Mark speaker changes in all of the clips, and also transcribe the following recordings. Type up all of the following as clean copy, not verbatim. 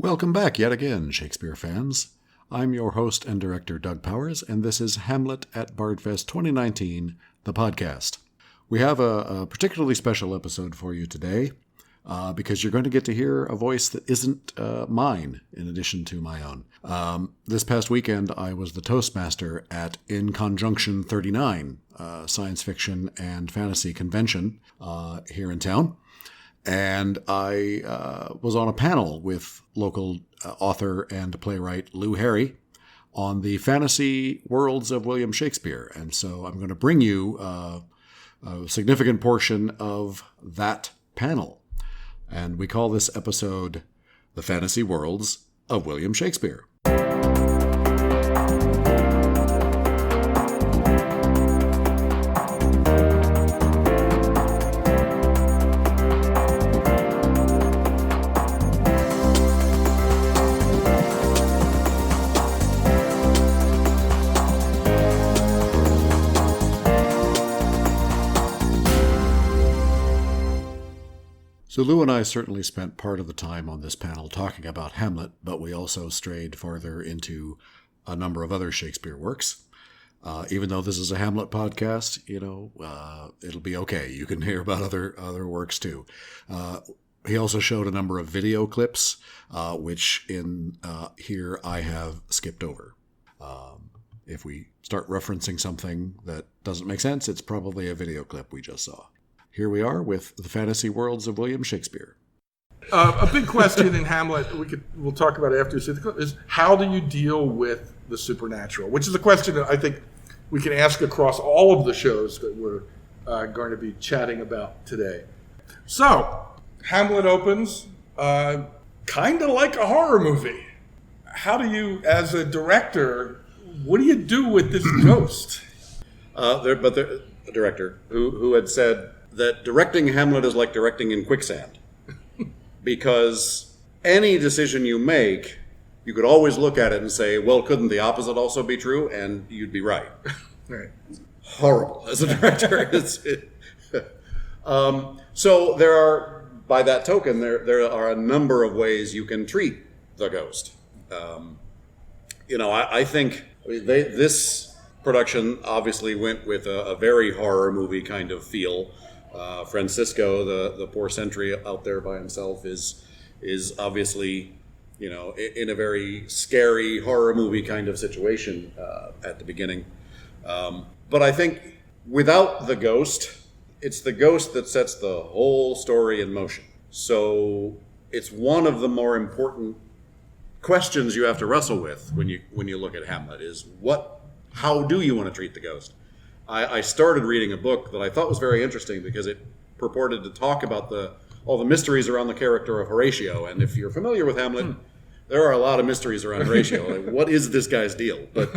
Speaker 1: Welcome back yet again, Shakespeare fans. I'm your host and director, Doug Powers, and this is Hamlet at Bardfest 2019, the podcast. We have a particularly special episode for you today because you're going to get to hear a voice that isn't mine in addition to my own. This past weekend, I was the Toastmaster at InConJunction XXXIX, science fiction and fantasy convention here in town. And I was on a panel with local author and playwright Lou Harry on the fantasy worlds of William Shakespeare. And so I'm going to bring you a significant portion of that panel. And we call this episode The Fantasy Worlds of William Shakespeare. So Lou and I certainly spent part of the time on this panel talking about Hamlet, but we also strayed farther into a number of other Shakespeare works. Even though this is a Hamlet podcast, it'll be okay. You can hear about other works too. He also showed a number of video clips, which in here I have skipped over. If we start referencing something that doesn't make sense, it's probably a video clip we just saw. Here we are with The Fantasy Worlds of William Shakespeare.
Speaker 2: A big question in Hamlet, we'll talk about it after you see the clip, is how do you deal with the supernatural? Which is a question that I think we can ask across all of the shows that we're going to be chatting about today. So, Hamlet opens kind of like a horror movie. How do you, as a director, what do you do with this ghost?
Speaker 1: The director who had said that directing Hamlet is like directing in quicksand. Because any decision you make, you could always look at it and say, well, couldn't the opposite also be true? And you'd be right.
Speaker 2: Right.
Speaker 1: Horrible as a director. So there are, by that token, there are a number of ways you can treat the ghost. I think this production obviously went with a very horror movie kind of feel. Francisco, the poor sentry out there by himself, is obviously, in a very scary horror movie kind of situation at the beginning. But I think without the ghost, it's the ghost that sets the whole story in motion. So it's one of the more important questions you have to wrestle with when you look at Hamlet is how do you want to treat the ghost? I started reading a book that I thought was very interesting because it purported to talk about all the mysteries around the character of Horatio. And if you're familiar with Hamlet, there are a lot of mysteries around Horatio. Like, what is this guy's deal? But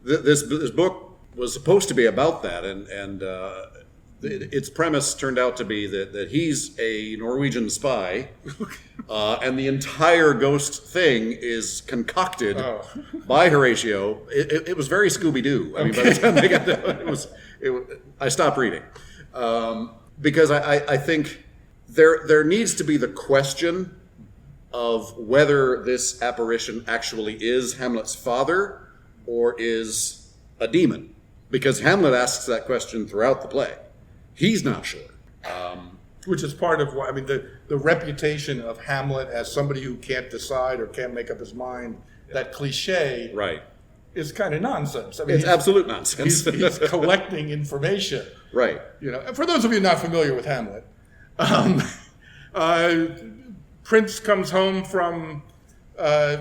Speaker 1: this book was supposed to be about that, and its premise turned out to be that he's a Norwegian spy, and the entire ghost thing is concocted by Horatio. It was very Scooby-Doo. I mean, by the time they got there, I stopped reading. Because I think there needs to be the question of whether this apparition actually is Hamlet's father or is a demon. Because Hamlet asks that question throughout the play. He's not sure.
Speaker 2: Which is part of why, the reputation of Hamlet as somebody who can't decide or can't make up his mind, that cliche
Speaker 1: right.
Speaker 2: is kind of nonsense.
Speaker 1: It's absolute nonsense.
Speaker 2: He's collecting information.
Speaker 1: Right.
Speaker 2: For those of you not familiar with Hamlet, Prince comes home from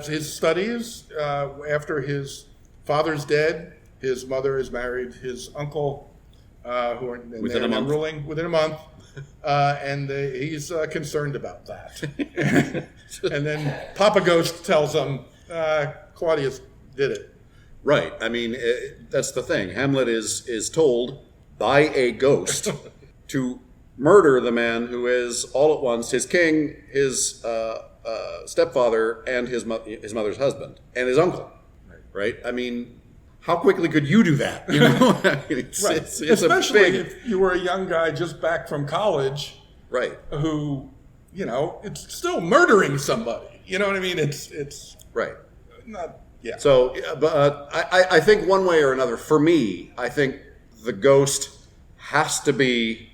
Speaker 2: his studies after his father's dead. His mother is married. His uncle, within a month, and he's concerned about that. And then Papa Ghost tells him Claudius did it.
Speaker 1: Right. That's the thing. Hamlet is told by a ghost to murder the man who is all at once his king, his stepfather, and his mother's husband, and his uncle. Right? How quickly could you do that?
Speaker 2: Right. Especially if you were a young guy just back from college,
Speaker 1: right?
Speaker 2: Who, it's still murdering somebody. You know what I mean? It's
Speaker 1: Right.
Speaker 2: not. Yeah.
Speaker 1: So, but I think one way or another, for me, I think the ghost has to be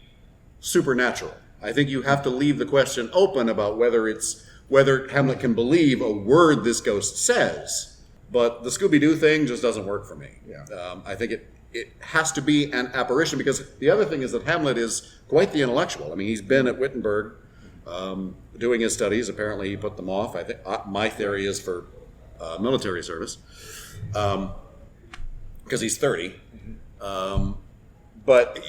Speaker 1: supernatural. I think you have to leave the question open about whether Hamlet can believe a word this ghost says. But the Scooby-Doo thing just doesn't work for me.
Speaker 2: Yeah.
Speaker 1: I think it has to be an apparition, because the other thing is that Hamlet is quite the intellectual. I mean, he's been at Wittenberg doing his studies. Apparently, he put them off. I think my theory is for military service, because he's 30. But,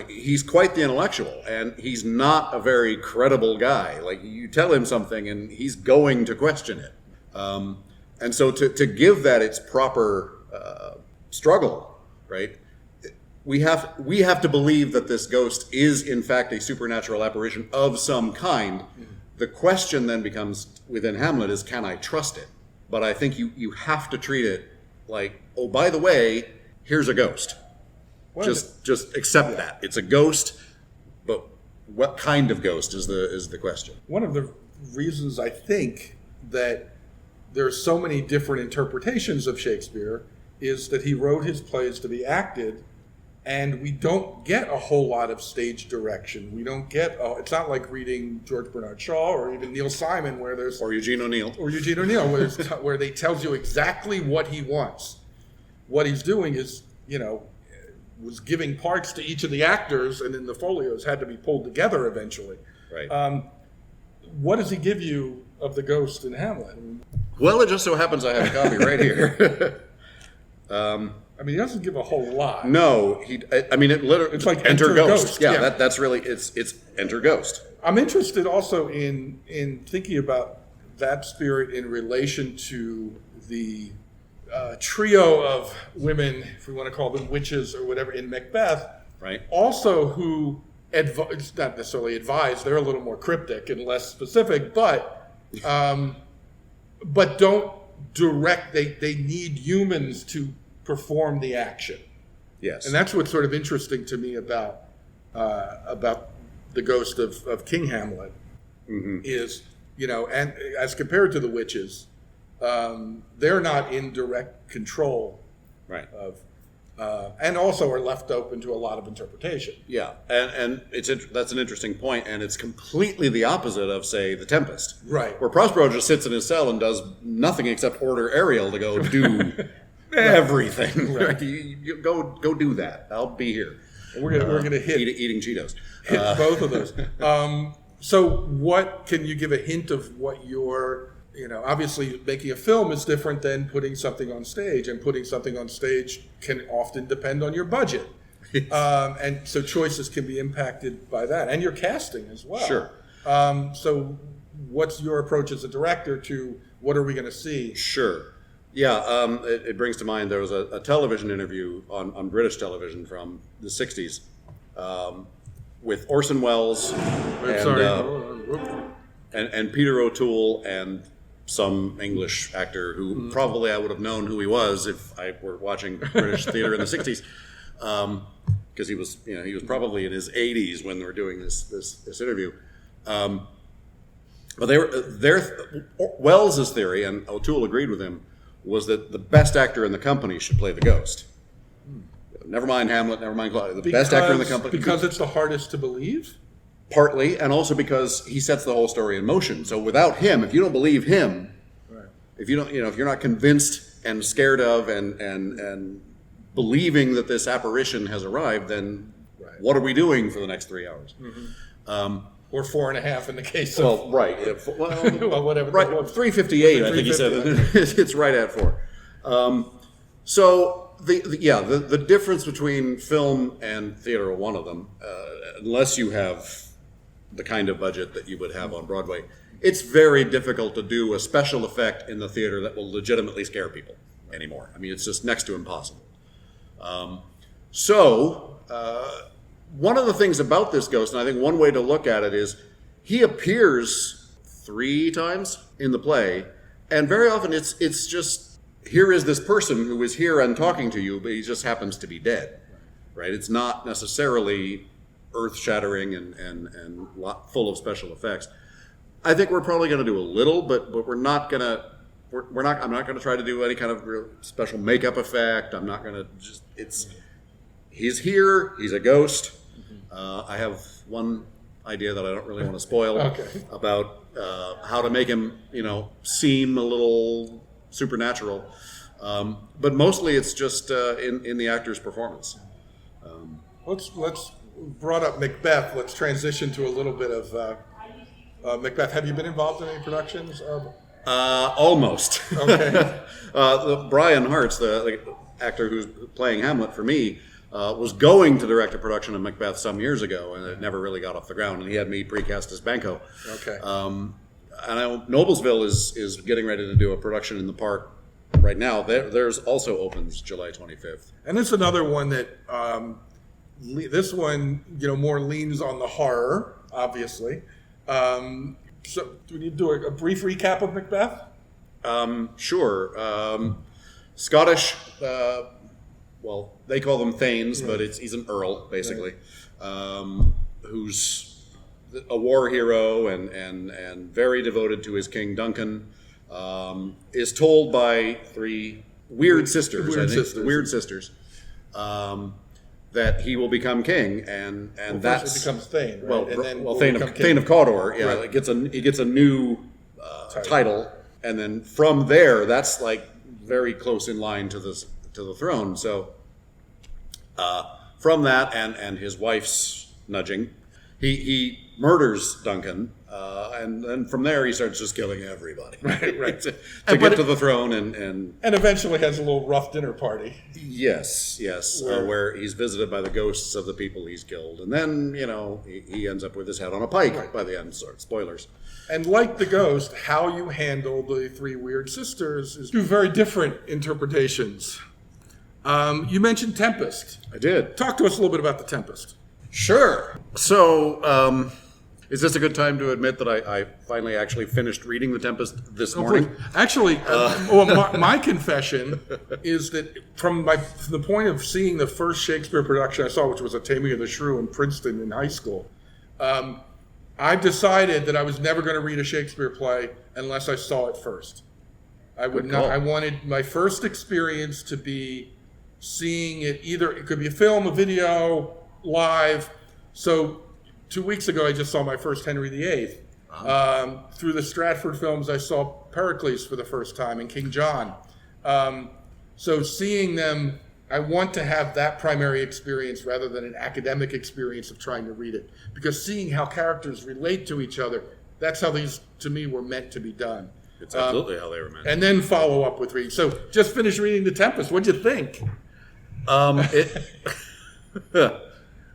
Speaker 1: he's quite the intellectual, and he's not a very credible guy. Like, you tell him something, and he's going to question it. And so to give that its proper struggle, right, we have to believe that this ghost is, in fact, a supernatural apparition of some kind. The question then becomes, within Hamlet, is, can I trust it? But I think you have to treat it like, oh, by the way, here's a ghost. Just accept that. It's a ghost, but what kind of ghost is the question.
Speaker 2: One of the reasons I think that there are so many different interpretations of Shakespeare is that he wrote his plays to be acted, and we don't get a whole lot of stage direction. We don't get, it's not like reading George Bernard Shaw or even Neil Simon, where there's...
Speaker 1: Or Eugene O'Neill.
Speaker 2: Where they tells you exactly what he wants. What he's doing is, was giving parts to each of the actors, and then the folios had to be pulled together eventually.
Speaker 1: Right.
Speaker 2: What does he give you of the ghost in Hamlet?
Speaker 1: Well, it just so happens I have a copy right here.
Speaker 2: He doesn't give a whole lot.
Speaker 1: No, it literally,
Speaker 2: it's like
Speaker 1: enter ghost. Yeah,
Speaker 2: yeah.
Speaker 1: That's really, it's enter ghost.
Speaker 2: I'm interested also in thinking about that spirit in relation to the trio of women, if we want to call them witches or whatever, in Macbeth.
Speaker 1: Right.
Speaker 2: Also, who not necessarily advise, they're a little more cryptic and less specific, but don't direct. They need humans to perform the action.
Speaker 1: Yes.
Speaker 2: And that's what's sort of interesting to me about the ghost of King Hamlet, is, and as compared to the witches, they're not in direct control,
Speaker 1: right,
Speaker 2: of, and also are left open to a lot of interpretation.
Speaker 1: Yeah, and that's an interesting point, and it's completely the opposite of, say, The Tempest,
Speaker 2: right,
Speaker 1: where Prospero just sits in his cell and does nothing except order Ariel to go do everything. Right. You go do that. I'll be here.
Speaker 2: We're gonna hit
Speaker 1: eating Cheetos.
Speaker 2: Hit both of those. So, what can you give a hint of what your obviously making a film is different than putting something on stage, and putting something on stage can often depend on your budget. And so choices can be impacted by that, and your casting as well.
Speaker 1: Sure.
Speaker 2: So what's your approach as a director to what are we going to see?
Speaker 1: Sure. Yeah, it brings to mind there was a television interview on British television from the 60s with Orson Welles and Peter O'Toole and some English actor who probably I would have known who he was if I were watching British theater in the 60s, because he was probably in his 80s when they were doing this interview. But Wells's theory, and O'Toole agreed with him, was that the best actor in the company should play the ghost. Never mind Hamlet, never mind Claudia. Best actor in the company.
Speaker 2: Because it's the hardest to believe?
Speaker 1: Partly, and also because he sets the whole story in motion. So without him, if you don't believe him, right, if you're not convinced and scared of and believing that this apparition has arrived, then what are we doing for the next 3 hours?
Speaker 2: Or 4.5 in the case of...
Speaker 1: Well, right.
Speaker 2: Well, whatever.
Speaker 1: Right, 3:58, I think he said. It's right at 4. So the difference between film and theater are one of them. Unless you have the kind of budget that you would have on Broadway, it's very difficult to do a special effect in the theater that will legitimately scare people anymore. I mean, it's just next to impossible. One of the things about this ghost, and I think one way to look at it, is he appears 3 times in the play, and very often it's just, here is this person who is here and talking to you, but he just happens to be dead, right? It's not necessarily earth-shattering and full of special effects. I think we're probably going to do a little, but we're not going to. We're not. I'm not going to try to do any kind of real special makeup effect. I'm not going to just. He's here. He's a ghost. I have one idea that I don't really want to spoil about how to make him, seem a little supernatural. But mostly, it's just in the actor's performance.
Speaker 2: Let's brought up Macbeth. Let's transition to a little bit of Macbeth. Have you been involved in any productions of?
Speaker 1: Almost.
Speaker 2: Okay.
Speaker 1: Brian Hartz, the actor who's playing Hamlet for me, was going to direct a production of Macbeth some years ago, and it never really got off the ground. And he had me precast as Banco.
Speaker 2: Okay.
Speaker 1: And Noblesville is getting ready to do a production in the park right now. Theirs also opens July 25th.
Speaker 2: And it's another one that this one, more leans on the horror, obviously. So, do we need to do a brief recap of Macbeth?
Speaker 1: Sure. Scottish, well, they call them Thanes, but he's an earl, basically, who's a war hero and very devoted to his king, Duncan, is told by three weird sisters, that he will become king, and that's
Speaker 2: it becomes Thane, right?
Speaker 1: Thane of Cawdor. Yeah,
Speaker 2: right.
Speaker 1: He gets a new title, and then from there, that's like very close in line to the throne. So from that and his wife's nudging, he murders Duncan, and then from there he starts just killing everybody.
Speaker 2: Right.
Speaker 1: to get to the throne and
Speaker 2: eventually has a little rough dinner party.
Speaker 1: Yes, where he's visited by the ghosts of the people he's killed, and then he ends up with his head on a pike by the end. Spoilers.
Speaker 2: And like the ghost, how you handle the three weird sisters is two very different interpretations. You mentioned Tempest.
Speaker 1: I did.
Speaker 2: Talk to us a little bit about the Tempest.
Speaker 1: Sure. So, is this a good time to admit that I finally actually finished reading The Tempest this morning?
Speaker 2: Please. Actually, my confession is that from the point of seeing the first Shakespeare production I saw, which was A Taming of the Shrew in Princeton in high school, I've decided that I was never going to read a Shakespeare play unless I saw it first. I wanted my first experience to be seeing it either. It could be a film, a video, live. So 2 weeks ago, I just saw my first Henry VIII. Through the Stratford films, I saw Pericles for the first time and King John. So seeing them, I want to have that primary experience rather than an academic experience of trying to read it. Because seeing how characters relate to each other, that's how these, to me, were meant to be done.
Speaker 1: It's absolutely how they were meant.
Speaker 2: And then follow up with reading. So just finished reading The Tempest. What'd you think?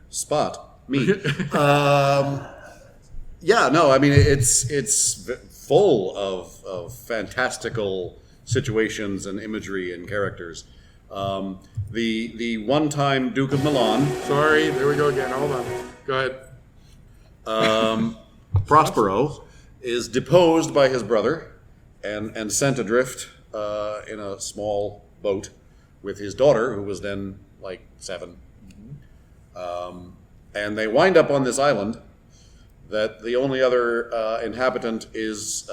Speaker 1: Spot me. It's full of fantastical situations and imagery and characters. The one-time Duke of Milan.
Speaker 2: Sorry, there we go again. Hold on. Go ahead.
Speaker 1: Prospero is deposed by his brother and sent adrift in a small boat with his daughter, who was then like 7. And they wind up on this island that the only other inhabitant is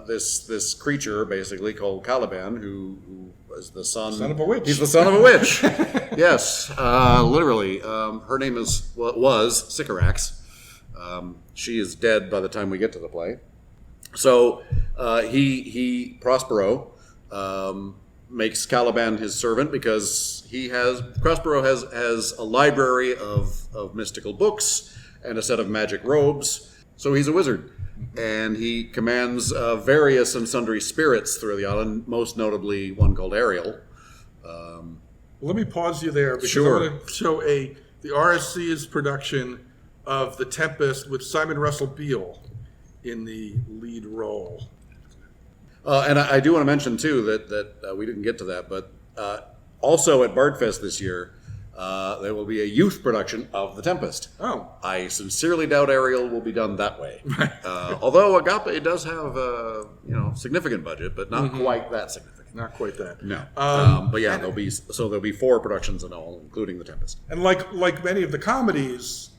Speaker 1: this creature, basically, called Caliban, who was the son
Speaker 2: of a witch.
Speaker 1: He's the son of a witch. Yes, literally. Her name was Sycorax. She is dead by the time we get to the play. So Prospero makes Caliban his servant because Prospero has a library of mystical books and a set of magic robes. So he's a wizard, and he commands various and sundry spirits through the island, most notably one called Ariel.
Speaker 2: Let me pause you there because
Speaker 1: Sure.
Speaker 2: I'm going to show the RSC's production of The Tempest with Simon Russell Beale in the lead role.
Speaker 1: And I do want to mention, too, that we didn't get to that, but also at Bardfest this year, there will be a youth production of The Tempest.
Speaker 2: Oh.
Speaker 1: I sincerely doubt Ariel will be done that way. Although Agape does have a significant budget, but not quite that significant.
Speaker 2: Not quite that.
Speaker 1: No. But yeah, there'll be 4 productions in all, including The Tempest.
Speaker 2: And like many of the comedies,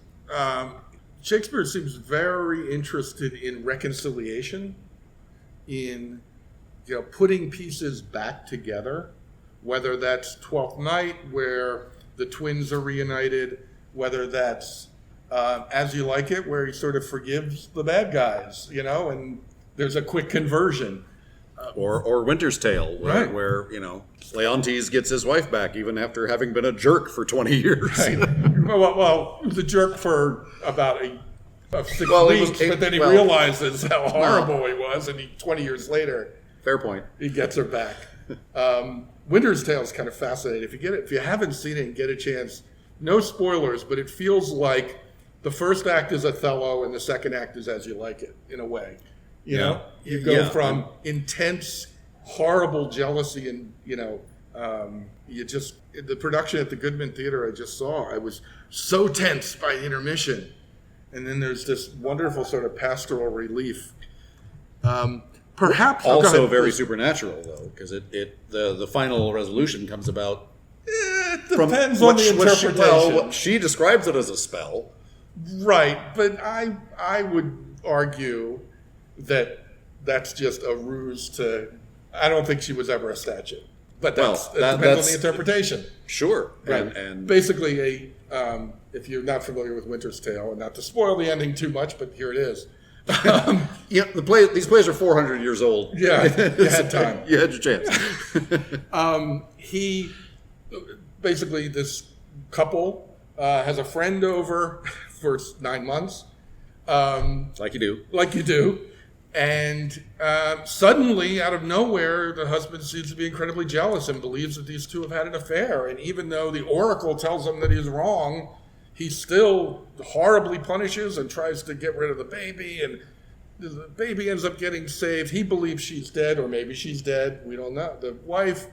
Speaker 2: Shakespeare seems very interested in reconciliation, in putting pieces back together, whether that's Twelfth Night, where the twins are reunited, whether that's As You Like It, where he sort of forgives the bad guys, and there's a quick conversion.
Speaker 1: Or Winter's Tale,
Speaker 2: Right.
Speaker 1: where Leontes gets his wife back even after having been a jerk for 20 years.
Speaker 2: Right. Well, he was a jerk for about 6 weeks, but then he
Speaker 1: well,
Speaker 2: realizes how horrible he was, and 20 years later,
Speaker 1: Fair point.
Speaker 2: he gets her back. Winter's Tale is kind of fascinating. If you haven't seen it and get a chance, no spoilers, but it feels like the first act is Othello and the second act is As You Like It, in a way. You go from intense, horrible jealousy and, the production at the Goodman Theater I just saw, I was so tense by intermission. And then there's this wonderful sort of pastoral relief. Perhaps
Speaker 1: Also very supernatural, though, because the final resolution comes about.
Speaker 2: It depends on the interpretation.
Speaker 1: She describes it as a spell.
Speaker 2: Right, but I would argue that that's just a ruse to. I don't think she was ever a statue, but that depends on the interpretation.
Speaker 1: Sure,
Speaker 2: Right.
Speaker 1: And
Speaker 2: basically, if you're not familiar with Winter's Tale, and not to spoil the ending too much, but here it is.
Speaker 1: These plays are 400 years old.
Speaker 2: Yeah, you had time.
Speaker 1: You had your chance.
Speaker 2: Basically, this couple has a friend over for 9 months.
Speaker 1: Like you
Speaker 2: do. And suddenly, out of nowhere, the husband seems to be incredibly jealous and believes that these two have had an affair. And even though the oracle tells him that he's wrong, he still horribly punishes and tries to get rid of the baby. And the baby ends up getting saved. He believes she's dead, or maybe she's dead. We don't know. The wife.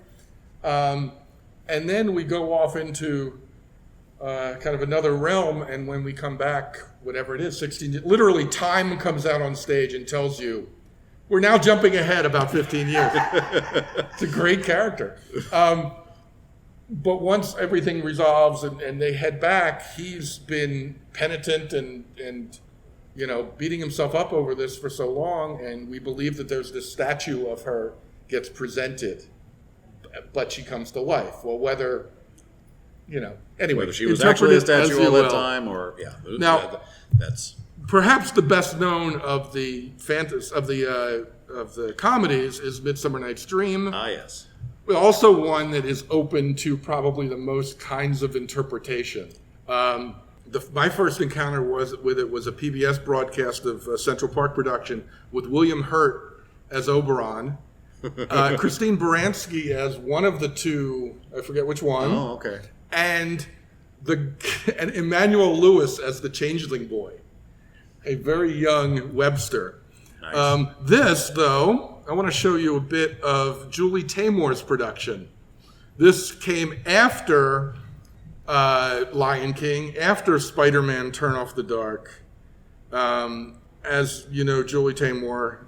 Speaker 2: And then we go off into kind of another realm, and when we come back, whatever it is, 16 literally time comes out on stage and tells you, we're now jumping ahead about 15 years. It's a great character. But once everything resolves and they head back, he's been penitent and beating himself up over this for so long, and we believe that there's this statue of her gets presented, but she comes to life. Well, anyway,
Speaker 1: whether she was actually a statue all that time, or
Speaker 2: now
Speaker 1: that's
Speaker 2: perhaps the best known of the of the comedies is Midsummer Night's Dream.
Speaker 1: Ah, yes.
Speaker 2: But also one that is open to probably the most kinds of interpretation. My first encounter with it was a PBS broadcast of Central Park production with William Hurt as Oberon, Christine Baranski as one of the two, I forget which one.
Speaker 1: Oh, okay.
Speaker 2: And Emmanuel Lewis as the changeling boy, a very young Webster.
Speaker 1: Nice.
Speaker 2: This, though, I want to show you a bit of Julie Taymor's production. This came after Lion King, after Spider-Man Turn Off the Dark. As you know, Julie Taymor,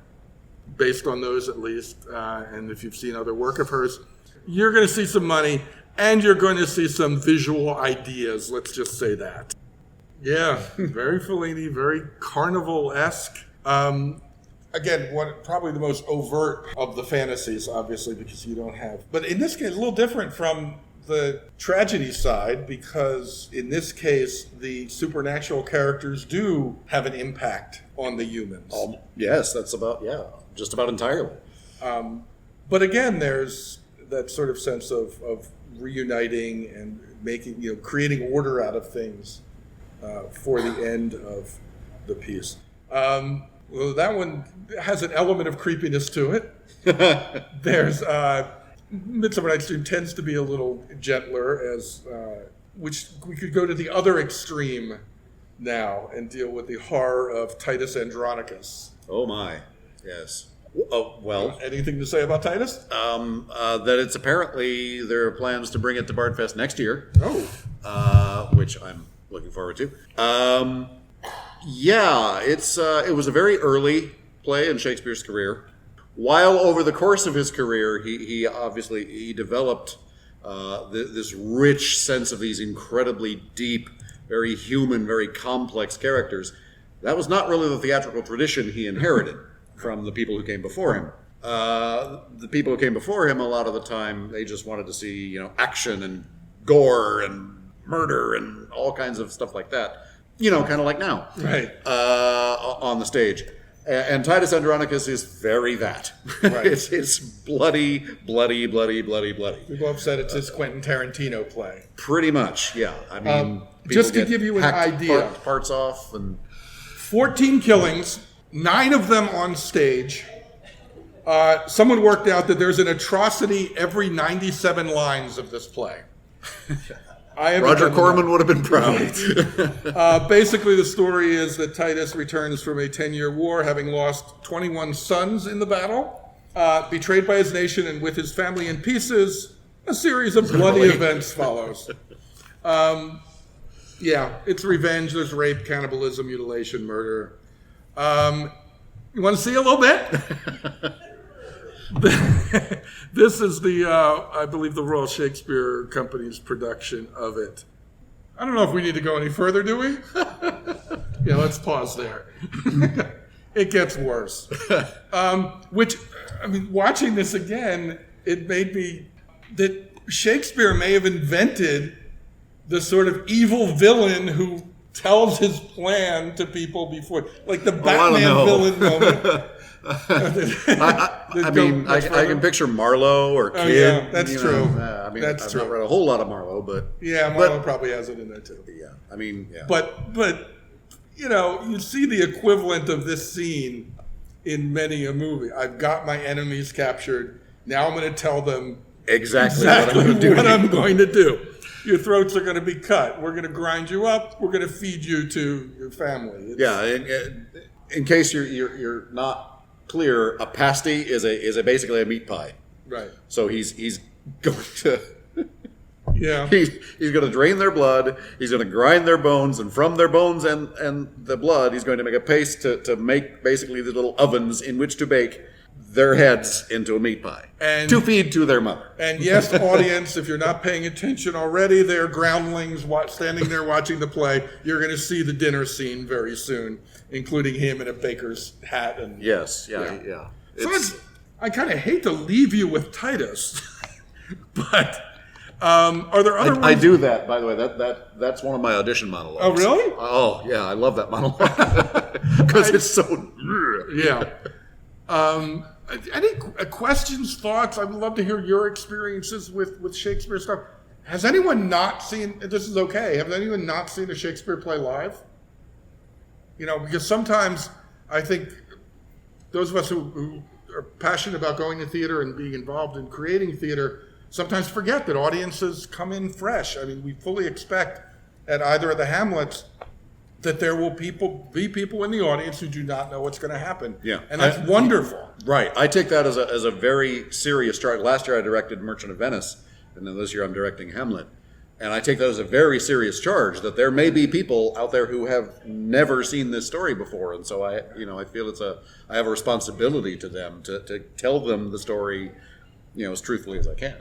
Speaker 2: based on those at least, and if you've seen other work of hers, you're going to see some money. And you're going to see some visual ideas, let's just say that. Yeah, very Fellini, very Carnival-esque. Again, probably the most overt of the fantasies, obviously, because you don't have... But in this case, a little different from the tragedy side, because in this case, the supernatural characters do have an impact on the humans.
Speaker 1: Yes, that's just about entirely.
Speaker 2: But again, there's that sort of sense of reuniting and creating order out of things for the end of the piece. Well, that one has an element of creepiness to it. There's Midsummer Night's Dream tends to be a little gentler, which we could go to the other extreme now and deal with the horror of Titus Andronicus.
Speaker 1: Oh my, yes. Oh, well.
Speaker 2: Anything to say about Titus?
Speaker 1: That it's apparently there are plans to bring it to Bardfest next year.
Speaker 2: Oh.
Speaker 1: Which I'm looking forward to. It was a very early play in Shakespeare's career. While over the course of his career, he obviously developed this rich sense of these incredibly deep, very human, very complex characters. that was not really the theatrical tradition he inherited from the people who came before him. The people who came before him, a lot of the time, they just wanted to see, action and gore and murder and all kinds of stuff like that. Kind of like now,
Speaker 2: right?
Speaker 1: On the stage. And Titus Andronicus is very that.
Speaker 2: Right.
Speaker 1: It's bloody, bloody, bloody, bloody, bloody.
Speaker 2: People have said it's his Quentin Tarantino play.
Speaker 1: Pretty much, yeah. I mean,
Speaker 2: just to give you an idea,
Speaker 1: parts off and
Speaker 2: 14 killings, 9 of them on stage. Someone worked out that there's an atrocity every 97 lines of this play.
Speaker 1: Roger Corman would have been proud.
Speaker 2: Basically, the story is that Titus returns from a 10-year war, having lost 21 sons in the battle, betrayed by his nation and with his family in pieces. A series of bloody events follows. It's revenge. There's rape, cannibalism, mutilation, murder. You want to see a little bit? This is I believe, the Royal Shakespeare Company's production of it. I don't know if we need to go any further, do we? Yeah, let's pause there. It gets worse. Watching this again, it made me that Shakespeare may have invented the sort of evil villain who tells his plan to people before, like the Batman villain moment.
Speaker 1: I can picture Marlowe or Kid.
Speaker 2: Yeah, that's true.
Speaker 1: I've not read a whole lot of Marlowe, but
Speaker 2: Marlowe probably has it in there too.
Speaker 1: Yeah,
Speaker 2: But you see the equivalent of this scene in many a movie. I've got my enemies captured. Now I'm going to tell them
Speaker 1: exactly what
Speaker 2: I'm going to do. Your throats are going to be cut. We're going to grind you up. We're going to feed you to your family.
Speaker 1: In case you're not clear, a pasty is basically a meat pie.
Speaker 2: Right.
Speaker 1: So he's going to
Speaker 2: Yeah.
Speaker 1: He's going to drain their blood. He's going to grind their bones, and from their bones and the blood, he's going to make a paste to make basically the little ovens in which to bake their heads into a meat pie
Speaker 2: and
Speaker 1: to feed to their mother.
Speaker 2: And yes, audience, if you're not paying attention already, they're groundlings standing there watching the play. You're going to see the dinner scene very soon, including him in a baker's hat. And
Speaker 1: yes, yeah.
Speaker 2: So I kind of hate to leave you with Titus, but are there other ones?
Speaker 1: I do that, by the way. That's one of my audition monologues.
Speaker 2: Oh, really?
Speaker 1: Oh, yeah. I love that monologue because it's so.
Speaker 2: Yeah. Any questions, thoughts? I would love to hear your experiences with Shakespeare stuff. Has anyone not seen? This is okay. Has anyone not seen a Shakespeare play live? Because sometimes I think those of us who are passionate about going to theater and being involved in creating theater sometimes forget that audiences come in fresh. I mean, we fully expect at either of the Hamlets that there will be people in the audience who do not know what's going to happen.
Speaker 1: Yeah.
Speaker 2: And that's wonderful.
Speaker 1: Right. I take that as a very serious charge. Last year I directed Merchant of Venice, and then this year I'm directing Hamlet. And I take that as a very serious charge, that there may be people out there who have never seen this story before. And so I feel I have a responsibility to them to tell them the story, as truthfully as I can.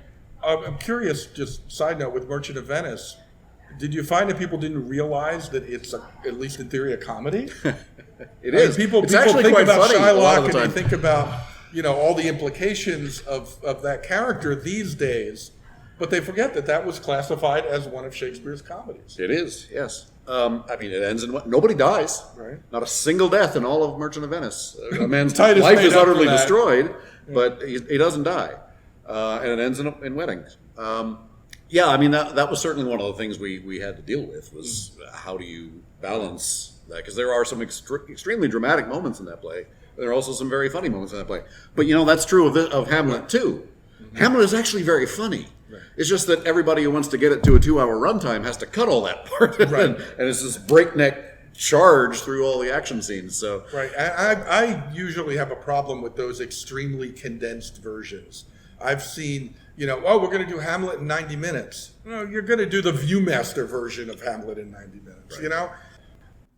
Speaker 2: I'm curious, just side note, with Merchant of Venice, did you find that people didn't realize that it's, at least in theory, a comedy?
Speaker 1: It is.
Speaker 2: People
Speaker 1: actually
Speaker 2: think
Speaker 1: quite
Speaker 2: about
Speaker 1: funny
Speaker 2: Shylock and they think about, all the implications of that character these days, but they forget that was classified as one of Shakespeare's comedies.
Speaker 1: It is, yes. It ends in nobody dies.
Speaker 2: Right.
Speaker 1: Not a single death in all of Merchant of Venice. A man's
Speaker 2: Titus
Speaker 1: life is
Speaker 2: made up
Speaker 1: utterly
Speaker 2: for that.
Speaker 1: destroyed, but he doesn't die. And it ends in weddings. That was certainly one of the things we had to deal with, was how do you balance that? Because there are some extremely dramatic moments in that play. There are also some very funny moments in that play. But, that's true of Hamlet, too. Mm-hmm. Hamlet is actually very funny. Right. It's just that everybody who wants to get it to a 2-hour runtime has to cut all that part. Right. and it's this breakneck charge through all the action scenes. So
Speaker 2: right. I usually have a problem with those extremely condensed versions. I've seen, we're going to do Hamlet in 90 minutes. You're going to do the Viewmaster version of Hamlet in 90 minutes,
Speaker 1: right.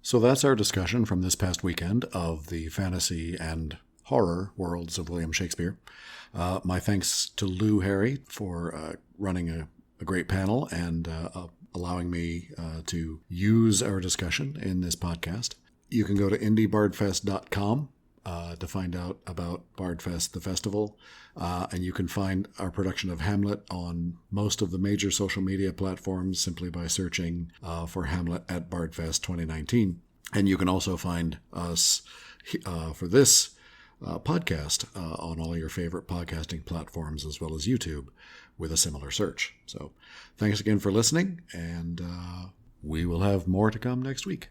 Speaker 3: So that's our discussion from this past weekend of the fantasy and horror worlds of William Shakespeare. My thanks to Lou Harry for running a great panel and allowing me to use our discussion in this podcast. You can go to indiebardfest.com to find out about Bardfest, the festival. And you can find our production of Hamlet on most of the major social media platforms simply by searching for Hamlet at Bardfest 2019. And you can also find us for this podcast on all your favorite podcasting platforms as well as YouTube with a similar search. So thanks again for listening, and we will have more to come next week.